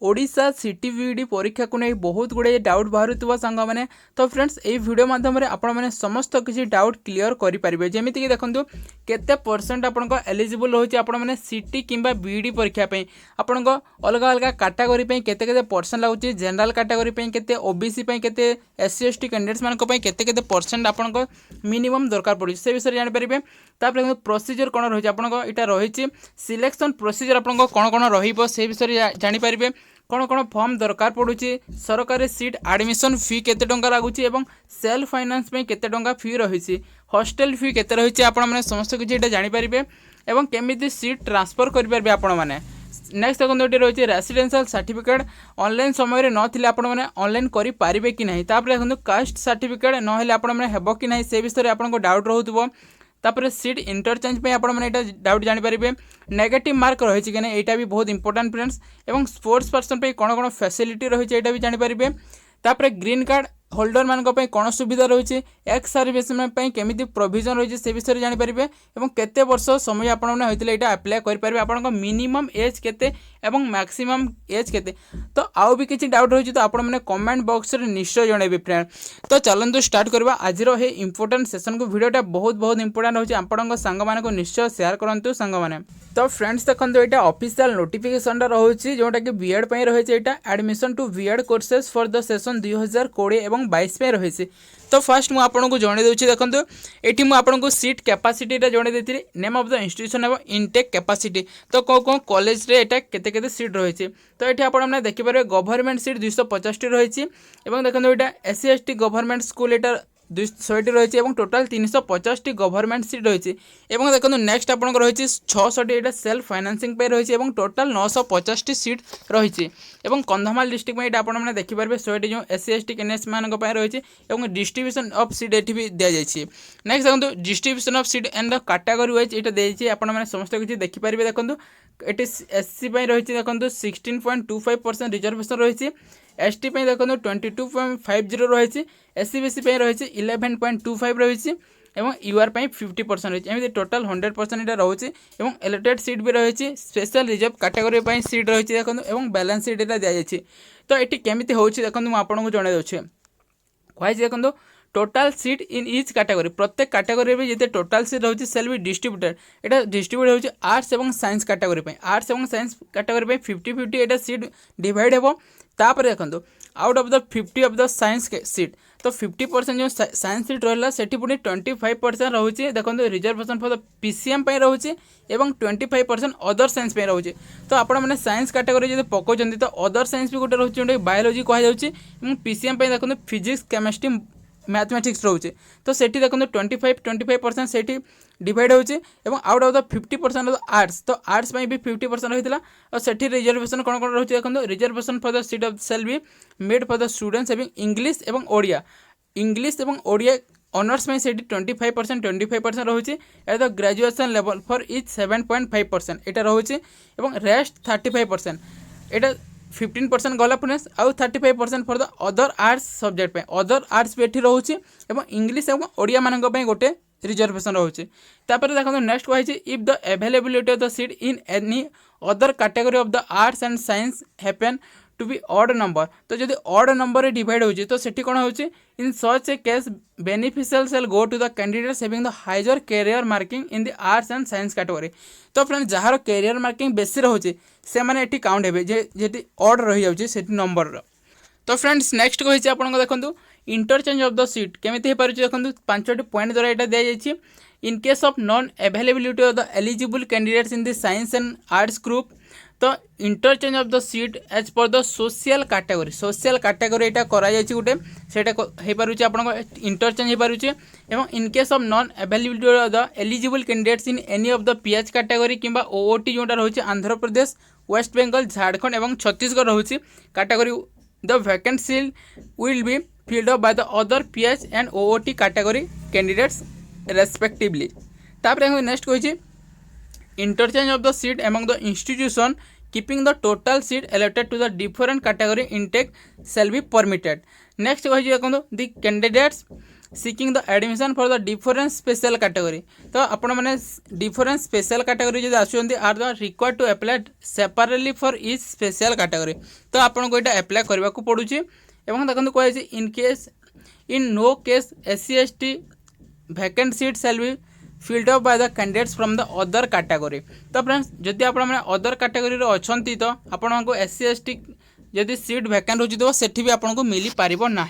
ओडिशा सीटीवीडी परीक्षा को नहीं बहुत गुड़े डाउट बाहर सांग मैंने तो फ्रेंड्स ये वीडियो माध्यम आपण मैंने समस्त किसी डाउट क्लीयर करेंगे जमीक देखो केते परसेंट आपण एलिजिबल होची आपण मैंने सीटी किंबा बीडी परीक्षा आपण अलग अलग कैटेगरी केते केते परसेंट लगुच जनरल कैटेगरी केते ओबीसी केते एससी एसटी कैंडिडेट्स मान केते केते परसेंट आपण मिनिमम दरकार पड़े से विषय जानीपारे तापर प्रोसीजर कौन रही है रही सिलेक्शन प्रोसीजर आपण कौन कौन रे विषय जानीपारे कौन कौन फॉर्म दरकार पड़ुची सरकारी सीट एडमिशन फी केते टंका लगुच सेल्फ फाइनेंस पे केते टंका फी रही हॉस्टल फी केते रही आपण मैंने समस्त किसी जानीपारे और केमी सीट ट्रांसफर करेंगे आपण मैंने नेक्स्ट देखो ये रही है रेसिडेंशियल सर्टिफिकेट ऑनलाइन समय नथिले आपण मैंने ऑनलाइन करें कि नहीं तापर देखो कास्ट सर्टिफिकेट ना आपण मैंने हेब कि नहीं से विषय आपको डाउट रोथुव तापर सीट इंटरचेंज पे आपण मैंने डाउट जानीपारे नेगेटिव मार्क रही है यहाँ भी बहुत इंपोर्टेंट फ्रेंड्स और स्पोर्ट्स पर्सन पे कौन कौन फैसिलिटी रही है भी जानीपारे तापर ग्रीन कार्ड होल्डर मान कौन सुविधा रही है एक्स सर्विसमैन केमी प्रोविजन रही है से विषय जानीपारे और केते वर्ष समय आपने होते यहाँ अप्लाई करेंगे आप मिनिमम एज केते एवं मैक्सिमम एज केते तो आउ भी किसी डाउट रही तो आपने कमेंट बॉक्स रे निश्चय जनइबे फ्रेंड तो चलते स्टार्ट करवा आज ये इंपोर्टेंट सेशन को वीडियोटा बहुत बहुत इंपोर्टेंट होची आपण सांग माने को निश्चय शेयर करंतु सांग माने तो फ्रेंड्स देखो यहाँ ऑफिशियल नोटिफिकेशन रोचे जोटा कि बीएड पे रही है admission to BEd courses for the session 2020 एवं 22 पे रही तो फास्ट मुझे आपको जन दूसरी देखो ये मुझे सीट कैपेसिटी जन देती नेम ऑफ द इंस्टीट्यूशन एवं इनटेक कैपेसिटी तो कौन कौन कॉलेज रे एटा केते केते सीट रही तो ये आपने देखिपारे गवर्नमेंट सीट 250 रही देखो यहाँ एससी एसटी गवर्नमेंट स्कूल एटा 200 रही है टोटाल 350 गवर्नमेंट सीट रही है देखो नेक्स्ट आपको रही 600 यहाँ सेल्फ फाइनेंसिंग पे रही है टोटाल 950 सीट रही है कंधमाल डिस्ट्रिक्ट में यहाँ आपने देखिपारे 100 जो एससी एसटी कैंडिडेट्स मान रही है डिस्ट्रीब्यूशन ऑफ सीट ये भी दि जाए नेक्स्ट देखो distribution of seat and the category wise यहाँ देती आपने समस्त किसी देखिपारे देखो ये एससी रही देखो 16.25% रिजर्वेशन रही एसटी देखो 22.50 रही एससी बीसी रही 11.25 रही एवं यूआर 50% रही है टोटाल 100% यहाँ रोचे और एलोटेड सीट भी रही स्पेशल रिजर्व कैटेगरी सीट रही देखो और बैलेंस सीट यहाँ दि जाए तो ये केमी हो देखो मुझे आपको जन दूसरी कही देखो total seat in each category प्रत्येक कैटेगरी में जिते टोटाल सीट रही सेल भी डिस्ट्रीब्यूटेड यहाँ डिस्ट्रीब्यूट हो आर्ट्स और साइंस कैटेगरी आर्ट्स और साइंस कैटेगरी 50-50 यहाँ सीट डिवाइड हो तापर देखो out of the 50 of the science seat तो 50% जो साइंस सीट रहा से पुणी 25% रोचे देखो रिजर्वेशन फॉर द पीसीएम रोचे और 25% अदर साइंस रोचे तो आपण मैंने साइंस कैटेगरी जो पकाउं तो अदर साइंस भी गोटे रोचे बायोलॉजी कहुच्छे पीसीएम देखो फिजिक्स केमिस्ट्री मैथमेटिक्स रोचे तो सेठी देखो 25% से डिवाइड होचे out of the 50% of the arts तो आर्ट्स भी 50% रही है और सेठी रिजर्वेशन कौन कौन रोचे देखो reservation for the seat of shall be made for the students English और ओडिया इंग्लिश और ओडिया ऑनर्स में से 25% रोचे तो ग्रेजुएशन लेवल फॉर इच 7.5% यहाँ रोचे और रेस्ट 35% यहाँ 15% गला पुनेस आउ 35% for the other arts subject पे अदर आर्ट्स भी ये रोचे और इंग्लिश और ओडिया मान गोटे रिजर्वेशन रोचे तापर देखो नेक्स्ट कही if the availability of the seat in any other category of the arts and science happen to be odd number तो जब ऑड नंबर डिवाइड होची तो सेठी कौन होची in such a case beneficial shall go to the candidates having the higher career marking in the arts and science category तो friend जार career marking बेसी रोचे से मैंने ये काउंट हे जे ऑड रही जाऊँगी से नंबर तो फ्रेंड्स नेक्स्ट कही आपको देखो इंटरचेंज ऑफ द सीट केमी हो पारे देखो 5टी पॉइंट द्वारा यहाँ दि जाए in case of non availability of the eligible candidates in the science and arts group तो interchange of the seat as per the social category यहाँ कराई गोटे से आपको इंटरचेंज हो पारे और in case of non availability of the eligible candidates in any of the PH category कि ओओटी जोटा रही आंध्र प्रदेश वेस्ट बेंगल झारखंड और छत्तीसगढ़ रही category the vacancy will B filled up by the other PH and OOT category candidates respectively. तापर next कही interchange of the seat among the institution keeping the total seat allotted to the different category intake shall be permitted. Next कही देखो the candidates seeking the admission for the different special category. तो आपण मैंने different special category जो आसुँच are the required to apply separately for each special category. तो आपको यहाँ अप्लाई करने को पड़ुଛି। एवं देखो कहुई in case in no case SC/ST vacant seat shall be filled up by the candidates from the other category. तो फ्रेंड्स जदि आप अदर कैटेगरी अच्छा तो आपको SC/ST जदि सीट वैकेंट हो सेठी भी आपको मिल पार ना।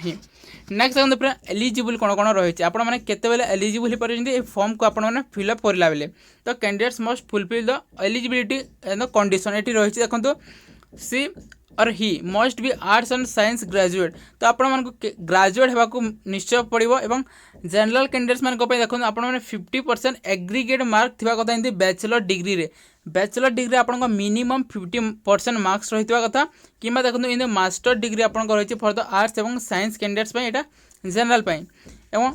नेक्स्ट देखते फ्रेंड एलिजिबल कौन कौन रही आप केतबेले एलिजिबल हो पारे फॉर्म को आपने फिलअप करला बेले। तो candidates must fulfil the eligibility and the condition ये रही देखो सी और he must be arts and science graduate. तो आपण ग्रेजुएट होगा निश्चय पड़ो। एवं जनरल कैंडिडेट्स मान देखो आपने 50% एग्रीगेट मार्क थी कथा एमती बैचलर डिग्री रे। बैचलर डिग्री आपको मिनिमम 50% मार्क्स रही कथा कि देखो इन मास्टर डिग्री आपको रही फॉर द आर्ट्स एवं साइंस कैंडिडेट्स यहाँ जनरल एवं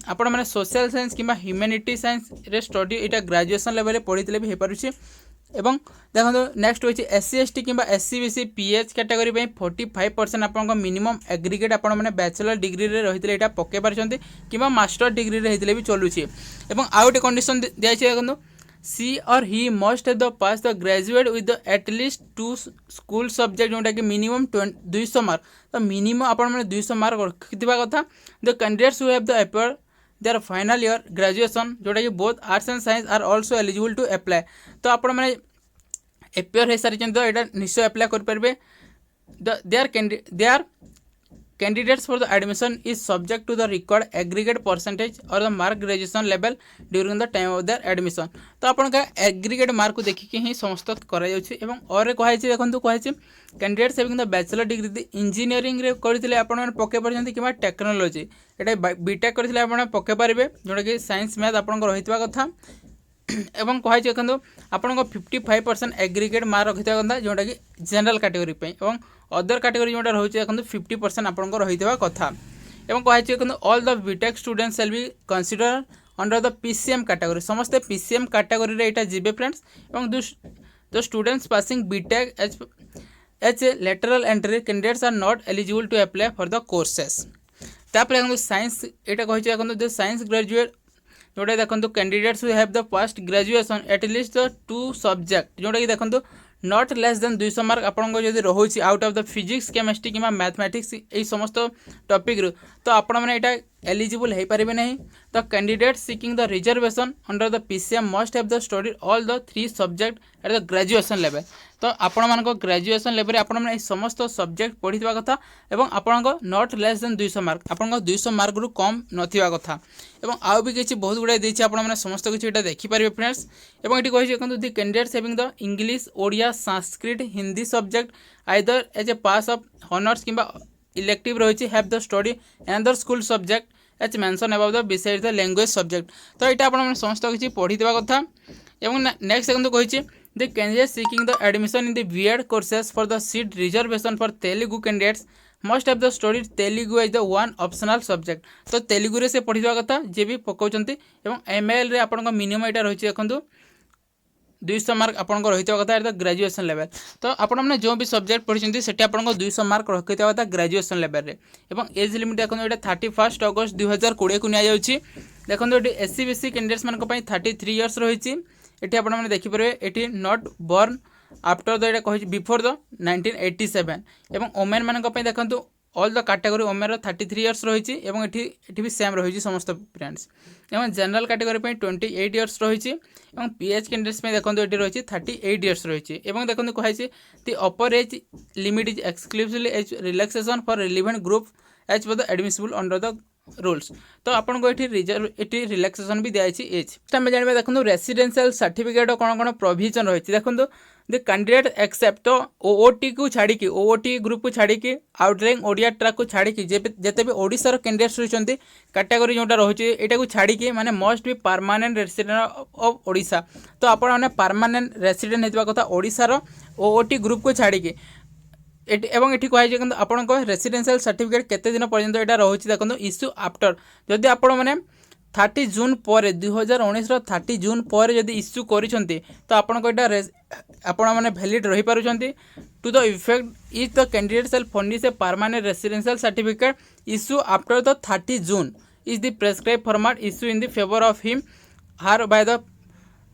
आपण मैंने सोशल साइंस कि ह्यूमैनिटी साइंस रे स्टडी यहाँ ग्रेजुएशन लेवल पढ़ी भी हो पारे। एवं देखो नेक्स्ट होची SC/ST कि SC/BC PH कैटेगरी 45% आपको मिनिमम एग्रीगेट आपण मैंने बैचलर डिग्री रे रही है पके पार्टी कि मास्टर डिग्री रे भी चलुची। एवं आउ गोटे कंडीशन दिखाई देखो सी और he must have the pass the graduate with the at least 2 school subject जोटा कि मिनिमम 200 मार्क। तो मिनिमम आप 200 मार्क रखिथिबा कथा। The candidates who have the appear their final year graduation जोटा कि both arts and science are also eligible to apply. तो आप एपियर हो सारी तो यहाँ निश्चय अप्लाई करेंगे। They are candidates for the admission is subject to the required aggregate percentage और the mark graduation level during the time of their admission. तो आपका एग्रीगेट मार्क को देखिए ही समस्त और कहूँ देखो कहूँ candidates having the bachelor degree engineering रे करते आपने पके पारे कि टेक्नोलोजी यहाँ बीटेक करते आप पके पारे जोटा कि साइंस मैथ आपको रही कथा। एवं कहूँ देखो आपको 55% एग्रीगेट मार्क रखी कथा जोटा कि जनरल कैटेगरी एवं अदर कैटेगरी जोटा रही देखो 50% आपको रही कथा। एवं कहूँ देखो all the BTech students shall be consider under the PCM कैटेगरी। समस्ते PCM कैटेगरी रे इटा जीवे फ्रेंड्स। एवं द स्टूडेंट्स पासिंग बीटेक एच lateral entry candidates are not eligible to apply for the courses. तापर देखो साइंस यहाँ कहूँ देखो द साइंस ग्रेजुएट जोटा देखो candidates who have the past graduation at least the 2 subject जोटा कि देखो नॉट लेस देन 200 मार्क आपको जब रोचे out of the physics chemistry कि मैथमेटिक्स यही समस्त टॉपिक रू तो आपण मैंने यहाँ एलिजिबल हो पारे नहीं। तो candidate seeking the reservation under the PCM must have the study all the 3 subject at the graduation level. तो आपण मान ग्रेजुएशन लेवल आप समस्त सब्जेक्ट पढ़ी कथा एवं आपको नॉट लेस देन 200 मार्क आपको 200 मार्क रु कम नथिबा कथा। एवं आउ भी किसी बहुत गुड़ाई देछि आपण माने समस्त किछि एटा देखि पारिबे फ्रेंड्स। एवं एटी कहि देखंतु the candidates having the English Odia Sanskrit Hindi subject either as a pass of honours किंबा इलेक्टिव रही have the study another school subject each mention about the beside the language subject. तो यहाँ आप समस्त किसी पढ़ी कथा। एवं नेक्स्ट देखो कही the candidate seeking the admission in the B.Ed courses for the seat reservation for Telugu candidates must have the study Telugu as the 1 optional subject. तो तेलुगु रे से पढ़ा कथा जे भी पकाउछंती। एवं ML रे आपन मिनिमम यहाँ रही देखो 200 मार्क आपको रही कथा एट द ग्रेजुएशन लेवल। तो आपने जो भी सब्जेक्ट पढ़ी से आपको 200 मार्क रखी कथा ग्रेजुएशन लेवल रे। एवं एज लिमिट देखो ये 31 अगस्त 2020 को नि देखो ये SC/BC कैंडिडेट्स मान 33 इयर्स रही। ये आपने देखिपारे ये नॉट बॉर्न आफ्टर द कही बिफोर द 1987। एवं ओमेन मान देखो all the category women 33 years रही ये भी सेम रही समस्त फ्रेंड्स। एवं जनरल कैटेगरी 28 इयर्स रही। PH कैंडिडेट्स देखो ये रही 38 इयर्स रही। देखो कही the upper age limit is exclusively age relaxation for relevant group as per the admissible under the rules. तो आपको ये रिलैक्सेशन भी दिखाई एज आम जानवे देखो रेसिडेंशियल सर्टिफिकेट कौन कौन प्रोविजन रही देखो द कैंडिडेट एक्सेप्ट तो OOT को छाड़ी OOT ग्रुप को छाड़ी आउटलाइन ओडिया ट्रैक को छाड़ी जिते भी ओडिशार कैंडिडेट्स रही कैटेगरी जोटा रही यहाँ को छाड़ी माने must be permanent resident of Odisha. तो आपने परमानेंट रेसिडेंट होता कथा ओडिशार OOT ग्रुप को छाड़ी एवं ये कहुए आपको रेसिडेंशियल सर्टिफिकेट केते दिन पर्यंत यहाँ रही देखो इश्यू आफ्टर जदि आप मैंने 30 जून पर 2019 30 जून पर जदि इश्यू करिसेंती तो आपको यहाँ मैंने वैलिड रही पारुछंती to the effect is the candidate shall furnish a permanent residential certificate issue after the 30 June is the prescribe format issue in the favour of him her by the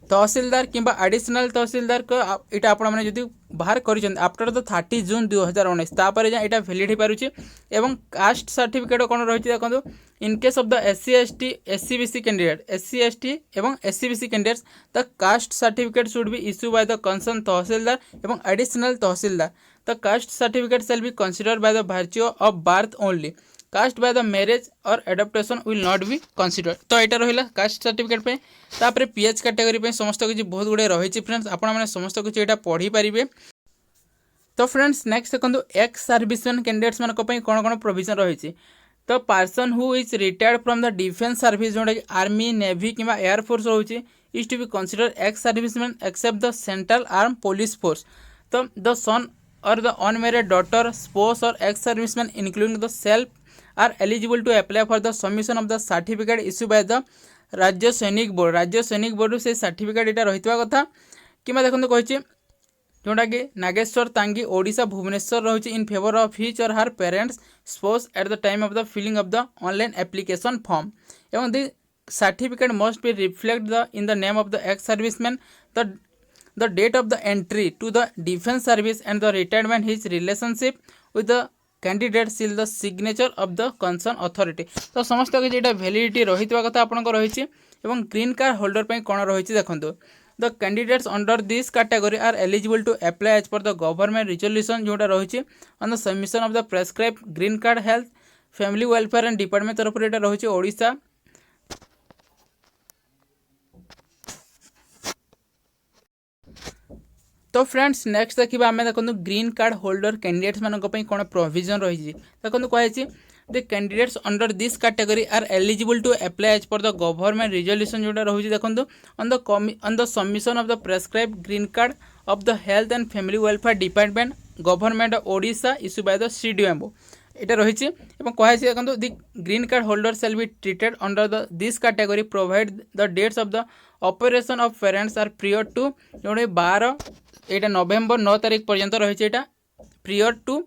tahsildar किंबा additional तहसीलदार को यहाँ आपण मैंने जब बाहर कर आफ्टर द 30 जून 2019 तापर जाए यहाँ भैलिड हो पारुछि। एवं कास्ट सर्टिफिकेट कौन रही देखो in case of the SC ST SC BC candidate SC ST एवं SC BC candidates the caste certificate should be issue by the concern tahsildar एवं additional tahsildar the caste certificate shall be considered by the virtue of birth only caste by the marriage और adaptation will not be consider. तो यहाँ रहा caste certificate पे तापर PH category समस्त किसी बहुत गुड़े रही फ्रेंड्स आपण मैंने समस्त किसी यहाँ पढ़ी पारे। तो फ्रेंड्स नेक्स्ट देखो एक्स सर्विसमैन कैंडिडेट्स मान कौन कौन प्रोविजन रही। तो person who is retired from the defence service जोटा कि आर्मी नेवी कि एयरफोर्स रोचे is to be consider ex serviceman except the central arm police force. तो the son or the unmarried daughter spouse or ex serviceman including the self are eligible to apply for the submission of the certificate issue by the राज्य सैनिक board से certificate यहाँ रही कथा कि देखो कही जोटा कि नागेश्वर तांगी ओडिशा भुवनेश्वर रही इन फेवर ऑफ हिज और her parents spouse at the time of the filling of the online application form एवं the certificate must be reflected in the name of the ex serviceman the date of the entry to the defence service and the retirement his relationship with the candidate seal the signature of the concern authority. तो समस्त किसी यहाँ validity रही कथा आपन रही green card holder पर कौन रही देखो the candidates under this category are eligible to apply as per the government resolution जोटा रही on the submission of the prescribe green card health family welfare and department तरफ रही ओडिशा। तो फ्रेंड्स नेक्स्ट देखा आम देखो ग्रीन कार्ड होल्डर कैंडिडेट्स मान कौन प्रोविजन रही देखो कहुई the candidates under this category are eligible to apply as per the government resolution जोटा रही देखो on the submission of the prescribe green card of the health and family welfare department government of Odisha issue by the CDMO यहाँ रही कहुई देखो the green card holder shall be treated under the this category provide the dates of the operation of parents are prior to जो 12 यहाँ नवेम्बर 9 तारीख पर्यंत रही है प्रियर टू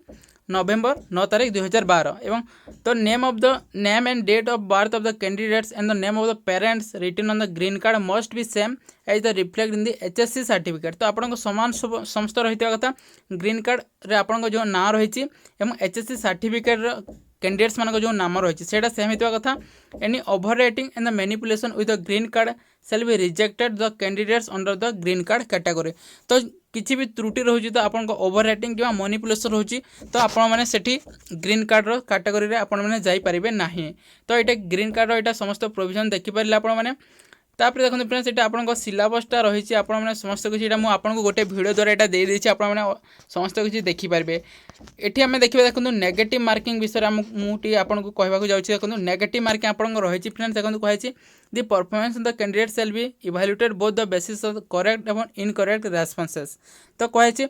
नवेम्बर 9 तारीख 2012 एवं the name of the name and date of birth of the candidates and the name of the parents written on the green card must be same as the reflect in the HSC certificate. तो आपको समान समस्त रही कथा green card रे आपन जो ना रही HSC सर्टिफिकेट कैंडिडेट्स मान जो नाम रही है सेम होता कथा any over rating and the manipulation with the green card shall be rejected the candidates under the green card category. तो किसी भी त्रुटि रही तो आपन ओवर रेटिंग कि मैनिपुलेशन रही तो आपण मैंने सेठी ग्रीन कार्ड कैटेगरी आपण मैंने जापारे ना। तो ये ग्रीन कार्ड यहाँ समस्त प्रोविजन देखिपारे आपण मैंने तापर देखो फ्रेंड्स ये आपको सिलेबसटा रही आपने समस्त किसी आपको गोटे वीडियो द्वारा यहाँ देदेसी आपने समस्त किसी देखिपारे। ये आम देखा देखो नेगेटिव मार्किंग विषय मुझे आपको कहवाक जाऊँगी देखो नेगेटिव मार्किंग आपको रही फ्रेंड्स देखो कहुई the performance the candidate shall be evaluated both the basis of correct एवं इनकरेक्ट रेस्पॉन्सेस। तो कहुई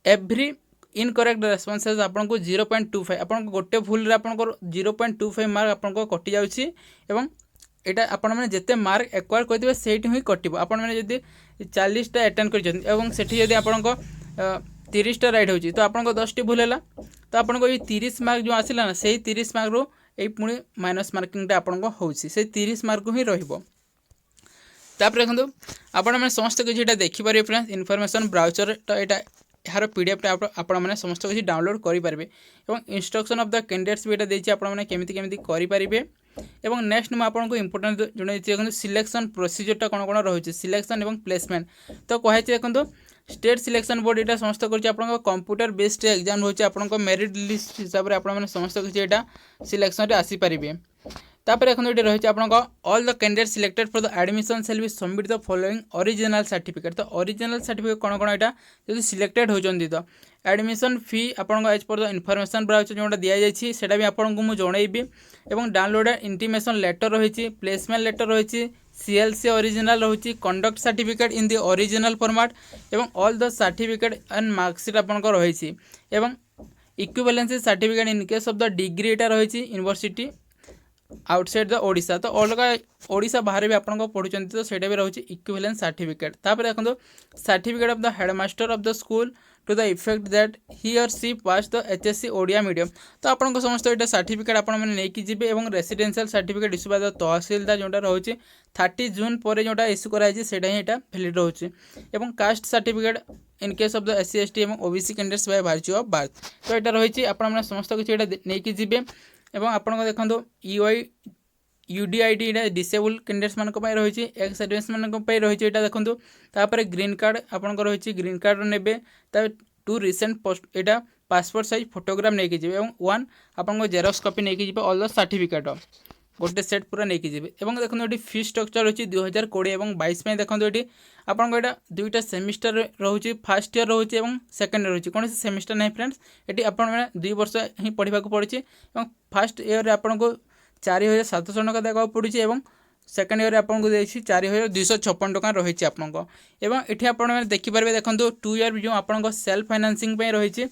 एवरी इनकरेक्ट रेस्पॉन्सेस आपको 0.25 आपको गोटे भूल आपको 0.25 मार्क आपको कटि जाऊँगी यहाँ आपण मैंने जिते मार्क एक्वायर करते से कटो आपण मैंने जब 40टा अटेंड कर आपको 30टा राइट होची तो आपको 10टी भूल है तो आपको ये 30 मार्क जो आसला ना से 30 मार्क रू ये पुणी माइनस मार्किंगटा आपको होची से 30 मार्क ही रहिबो। तापर देखो आपण मैंने समस्त किसी यहाँ देखिपारे फ्रेंड्स इनफॉरमेशन ब्राउजर तो यहाँ यार PDF आपण मैंने समस्त किसी डाउनलोड करेंगे और इंस्ट्रक्शन ऑफ द कैंडिडेट्स भी यहाँ देती आपने केमी करेंगे। एवं नेक्स्ट मैं आपको इंपोर्टेंट जो सिलेक्शन प्रोसीजरटा कौन कौन रही सिलेक्शन और प्लेसमेंट। तो कहुई देखो स्टेट सिलेक्शन बोर्ड यहाँ समस्त कर कंप्यूटर बेस्ड एग्जाम रोचे आपको मेरिट लिस्ट हिसाब से आपने समस्त किसी यहाँ सिलेक्शन आसीपारे। तापर देखो ये रही आपको all the candidate selected for the admission shall be submit the following original certificate. तो ओरिजिनल सर्टिफिकेट कौन कौन यहाँ जो सिलेक्टेड होती तो एडमिशन फी आपको as per the information brochure जोटा दि जाइए सेटा भी आपको मुझे जनइबी और डाउनलोडेड इंटीमेशन लेटर रही प्लेसमेंट लेटर रही CLC ओरिजिनल रही conduct certificate in the original format एवं all the certificate and marksheet आपको रही equivalency certificate in case of the degree यहाँ रही यूनिवर्सिटी आउटसाइड द ओडिशा। तो अलग ओडिशा बाहर भी आपको पढ़ुं तो ସେଇଟା भी रही इक्विवेलेंस सर्टिफिकेट। तापर देखो certificate of the headmaster of the school to the effect that he और she pass the HSC Odia medium. तो आपको समस्त यहाँ सर्टिफिकेट आपने जी और residential certificate issue by the tahsildar जोटा रोचे 30 जून पर जोटा इश्यू कराई सेटा ही यहाँ वैलिड रोचे। और caste certificate in case of the SC ST और OBC candidates by virtue of birth. तो यहाँ रही आपने समस्त किसी नहीं जी और आपको देखो यूआई यूडीआईडी डिसेबल कैंडिडेट्स मान रही एक्स सर्विस मान रही है देखो। तापर ग्रीन कार्ड आपंकर रही ग्रीन कार्ड ने टू रिसेंट पोस्ट यहाँ पासपोर्ट साइज फोटोग्राफ नहीं जी और वन आपको जेरक्स कॉपी नहीं जी ऑल द सर्टिफिकेट गोटे सेट पूरा नहीं जी। और देखो ये फी स्ट्रक्चर अच्छी 2020 और 22 देखो ये आपको यहाँ दुईटा सेमिस्टर रोचे फर्स्ट ईयर रोचे और सेकेंड रोचे कौन सेमिस्टर नहीं फ्रेंड्स ये आपने 2 वर्ष ही पढ़ा पड़े और फर्स्ट ईयर आपको 4700 टका देगा पड़ुଛି और सेकेंड ईयर आपको देखिए 4256 टका रही आपको। एवं ये आप देखिपारे देखो 2 ईयर जो आपको सेल्फ फाइनेंसिंग रही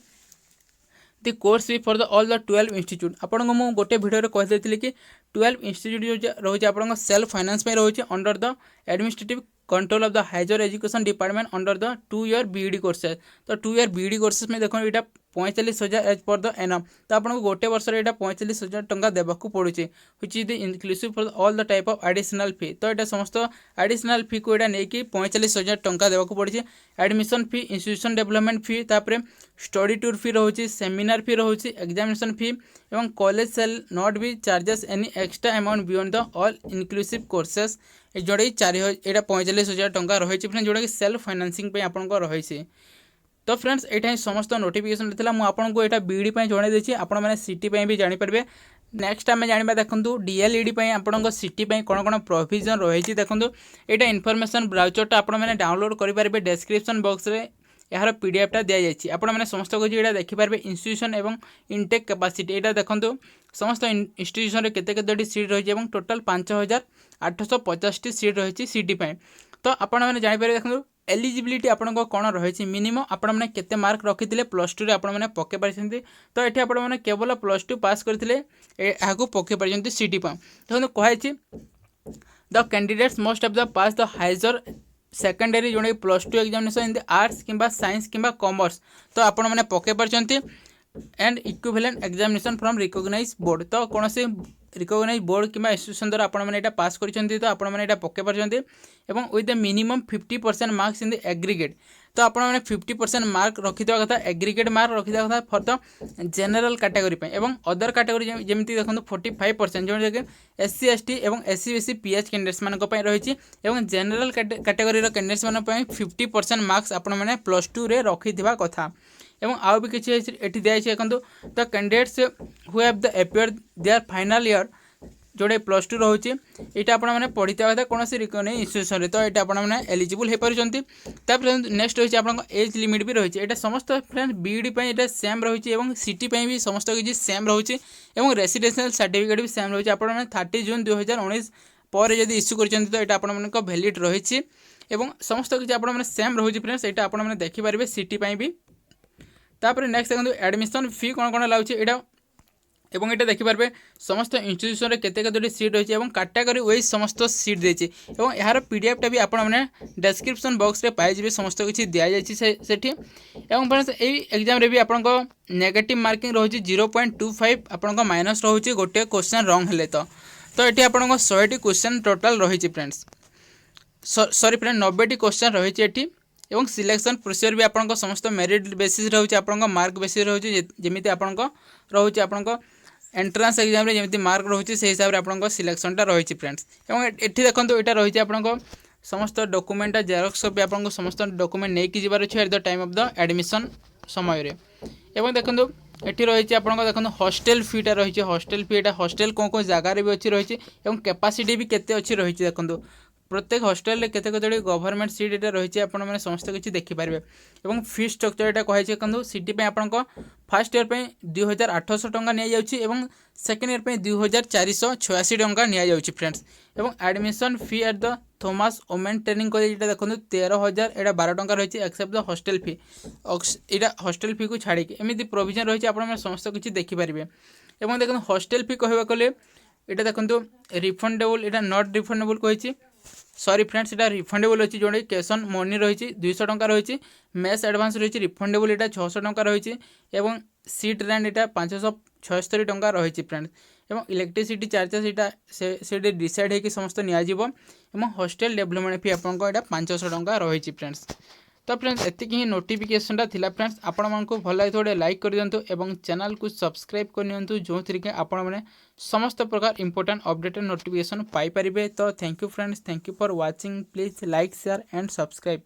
दि कोर्स भी for the all the 12 institute आपको मुझे गोटे भिडियो कहती कि 12 इंस्टीट्यूट जो रही है सेल्फ फाइनेंस रही है under the administrative control of the higher education department under the 2 year BEd courses. तो 2 ईयर बीईडी कोर्सेज में देखो यहाँ 45,000 एज पर द एनम। तो आपको गोटे वर्ष यहाँ 45,000 टंका देवाक पड़े which is the inclusive for all the type of additional fee. तो यहाँ समस्त एडिशनल फी को यहाँ नहीं 45,000 टंका देवाक पड़े। एडमिशन फी इंस्टीट्यूशन डेवलपमेंट फी तापर स्टडी टूर फी रही सेमिनार फी रही एग्जामिनेशन फी और college shall not be charges any extra amount beyond the all inclusive courses जोटा कि 45,000 टंका रही फ्रेंड्स जोटा कि सेल्फ फाइनेंसिंग आपको रही। तो फ्रेंड्स यहाँ समस्त नोटिफिकेशन था मुझे यहाँ बीईडी जन देती आपने सीटी भी जानीपारे। नेक्स्ट आम जाना देखो डीएलईडी आपको सीटी कौन कौन प्रोविजन रही देखो यहाँ इनफॉरमेशन ब्राउचरटा आपने डाउनलोड करेंगे डिस्क्रिप्शन बॉक्स में यार पीडीएफटा दी जाइए आपने समस्त कुछ यहाँ देखिपारे इंस्टीट्यूशन और इनटेक कैपेसिटी यहाँ देखो समस्त इंस्टीट्यूशन केते सीट रही है टोटाल 5,850 सीट रही सीटी। तो आपने जानीपारे देखो एलिजिबिलिटी आपको कौन रही मिनिमम आपने केते मार्क रखी +2 आपने पके पार्टी। तो ये आपने केवल +2 पास करते पके पार्टी सीटी देखो कहुई the candidates most of the pass the higher secondary जो +2 एग्जामिनेशन इन द आर्ट्स किंबा साइंस किंबा कॉमर्स। तो आपण मैंने पके पार्टी and equivalent examination from recognise board. तो कौन से रिकॉग्नाइज बोर्ड किंबा इंस्टीट्यूशन द्वारा आपने पास कर तो आपने पके पार्टी और with the minimum 50% marks in the aggregate. तो आपने 50% मार्क रखिथा कथा एग्रीगेट मार्क रखिथा कथा फॉर द जनरल कैटेगरी और अदर कैटेगरी जमी देखो 45% जो कि एससी एसटी और एससी बीसी पीएच कैंडिडेट्स मान रही और जनरल कैटेगरी कैंडिडेट्स मान 50% मार्क्स आपने +2 रे रखिथा कथा। और आउ भी किसी ये दिखाई देखो the candidates who have the appear their final year जोड़े +2 रोचे यहाँ आपने पढ़ी था कौन से रिकॉग्नाइज इंस्टीट्यूशन। तो ये आपने एलिजिबल हो पार्टी। नेक्स्ट रही आप एज लिमिट भी रही है समस्त फ्रेंड्स बीईडी ये सेम रही और सीटी भी समस्त किसी सेम रही और रेसिडेंशियल सर्टिफिकेट भी सेम रही आपने 30 जून 2019 पर जब इश्यू कर तो यहाँ आप वैलिड रही और समस्त किसी आपने सेम रही फ्रेंड्स यहाँ आपने देखिपारे सीटी भी। तापर नेक्स्ट देखो एडमिशन फी कौन कौन लागे यहाँ और ये देखिपारे समस्त इंस्टीट्यूशन केते सीट रही है कैटेगरी वाइज समस्त सीट देती और यार पीडीएफटा भी आपने डिस्क्रिप्शन बॉक्स में पाइबे समस्त किसी दि जाइए। और फ्रेंड्स यही एग्जाम भी आपको नेगेटिव मार्किंग रही 0.25 आपको माइनस रोचे गोटे क्वेश्चन रंग हेले। तो ये आपको 100टी क्वेश्चन टोटाल रही फ्रेंड्स सॉरी फ्रेंड 90टी क्वेश्चन रही है और सिलेक्शन प्रोसीजर भी आपको समस्त मेरिट बेसिस रही आपको मार्क बेसिस रही जमी आपको रही आपको एंट्रांस एग्जाम रे जमी मार्क रही से हिसाब से आपको सिलेक्शनटा रही फ्रेंड्स। और ये देखो यहाँ रही आपको समस्त डॉक्यूमेंट जेरॉक्स कॉपी आपको समस्त डॉक्यूमेंट नहीं जबार अच्छे eight the time of the admission समय और देखो ये रही आपको देखो हॉस्टेल फीटा रही हॉस्टेल फी यहाँ हॉस्टेल कौन कौन जगार भी अच्छी रही और कैपेसिटी भी केते अच्छी रही देखो प्रत्येक हॉस्टेल में केते गवर्नमेंट सीट ये रही आपने समस्त किसी देखिपारे। और फी स्ट्रक्चर यहाँ कही देखो सीटी आपको फर्स्ट ईयर पर 2,800 टंका नि सेकेंड ईयर पर 2,486 टंका नि फ्रेंड्स। और admission fee at the Thomas women training college ये देखो 13,000 यहाँ 12 टंका रही एक्सेप्ट द हॉस्टेल फी यहाँ हॉस्टेल फी को छाड़ी एमती प्रोविजन रही आपने समस्त किसी देखिपारे। और देखो हॉस्टेल फी कहवा गले यहाँ देखो रिफंडेबल यहाँ नॉट रिफंडेबल कही सॉरी फ्रेंड्स এটা ରିଫଣ୍ଡେबल ଅଛି जोटा कैश ऑन मनी रही 200 टंका रही मेस एडवांस रही रिफंडेबल यहाँ 600 टंका रही एवं सीट रेंट यहाँ 576 टंका रही फ्रेंड्स एवं इलेक्ट्रिसिटी चार्जेस यहाँ से डिसाइड होगी समस्त नियाजिबो एवं हॉस्टल डेवलपमेंट फी आपको यहाँ 500 टंका रही फ्रेंड्स। तो फ्रेंड्स एतिकी ही नोटिफिकेशनटा थिला फ्रेंड्स आपण मानकु भल लगे थोड़े लाइक कर दियंतु एवं चैनल को सब्सक्राइब कर नियंतु जो थी के आपण माने समस्त प्रकार इंपोर्टेंट अपडेट नोटिफिकेशन पाई परिबे। तो thank you friends, thank you for watching, please like share and subscribe.